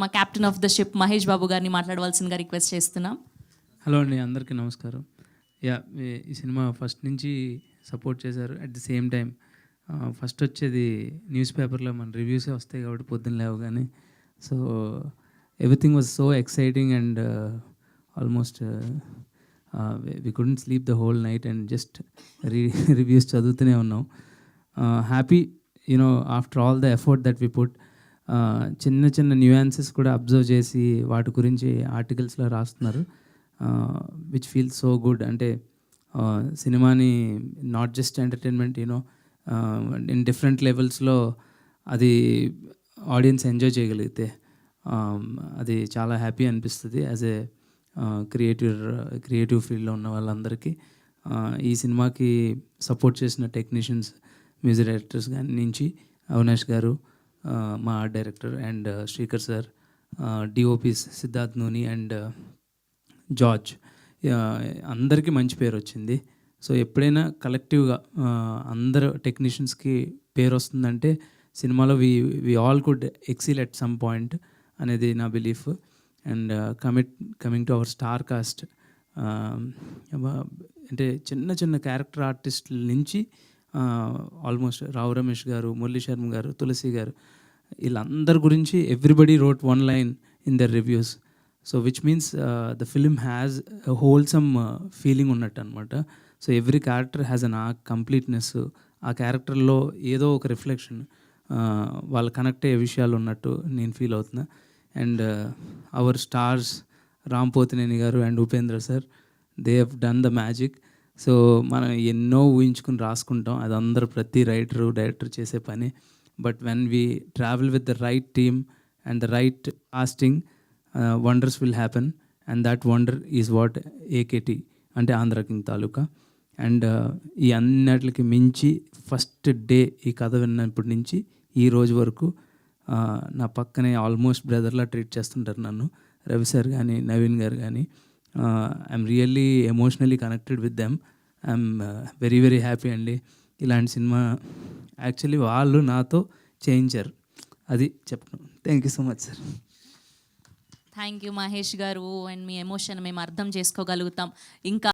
మా captain of the ship Mahesh Babu గారిని మాట్లాడవలసిందిగా రిక్వెస్ట్ చేస్తున్నాం. హలో అండి, అందరికీ నమస్కారం. ఈ సినిమా ఫస్ట్ నుంచి సపోర్ట్ చేశారు. At the same time first వచ్చేది న్యూస్ పేపర్లో మన రివ్యూసే వస్తాయి కాబట్టి పొద్దున్న లేవగానే. So everything was so exciting and almost we couldn't sleep the whole night and just reviews చదువుతూనే ఉన్నాం. Happy after all the effort that we put. చిన్న చిన్న న్యూయాన్సెస్ కూడా అబ్జర్వ్ చేసి వాటి గురించి ఆర్టికల్స్లో రాస్తున్నారు, విచ్ ఫీల్ సో గుడ్. అంటే సినిమాని not just entertainment in different లెవెల్స్లో అది ఆడియన్స్ ఎంజాయ్ చేయగలిగితే అది చాలా హ్యాపీ అనిపిస్తుంది యాజ్ ఏ క్రియేటివ్ ఫీల్డ్లో ఉన్న వాళ్ళందరికీ. ఈ సినిమాకి సపోర్ట్ చేసిన టెక్నీషియన్స్, మ్యూజిక్ డైరెక్టర్స్ నుంచి అవినాష్ గారు, మా art director and Srikar sir, DOPs Siddharth నూని అండ్ జార్జ్, అందరికీ మంచి పేరు వచ్చింది. సో ఎప్పుడైనా కలెక్టివ్గా అందరు టెక్నీషియన్స్కి పేరు వస్తుందంటే సినిమాలో we all could excel at some point అనేది నా belief. And coming to our star cast, అంటే చిన్న చిన్న క్యారెక్టర్ ఆర్టిస్టుల నుంచి ఆల్మోస్ట్ రావు రమేష్ గారు, మురళీ శర్మ గారు, తులసి గారు, వీళ్ళందరి గురించి everybody wrote one line in their reviews. So which means the film has a wholesome feeling ఉన్నట్టు అనమాట. So every character has an arc, completeness. ఆ క్యారెక్టర్లో ఏదో ఒక రిఫ్లెక్షన్, వాళ్ళు కనెక్ట్ అయ్యే విషయాలు ఉన్నట్టు నేను ఫీల్ అవుతున్నా. And our stars Ram Pothineni గారు and Upendra sir, they have done the magic. So మనం ఎన్నో ఊహించుకుని రాసుకుంటాం, అది అందరూ ప్రతి రైటరు డైరెక్టర్ చేసే పని. But when we travel with the right team and the right casting, wonders will happen. And that wonder is what AKT అంటే Andhra king taluka. And ఈ అన్నిటికి మించి ఫస్ట్ డే ఈ కథ విన్నప్పటి నుంచి ఈ రోజు వరకు నా పక్కనే ఆల్మోస్ట్ బ్రదర్లా ట్రీట్ చేస్తుంటారు నన్ను, రవి సార్ కానీ నవీన్ గారు కానీ. I'm really emotionally connected with them. I'm very very happy అండి. ఇలాంటి సినిమా యాక్చువల్లీ వాళ్ళు నాతో చేయించారు, అది చెప్పను. Thank you so much sir. Thank you Mahesh గారు. అండ్ మీ ఎమోషన్ మేము అర్థం చేసుకోగలుగుతాం. ఇంకా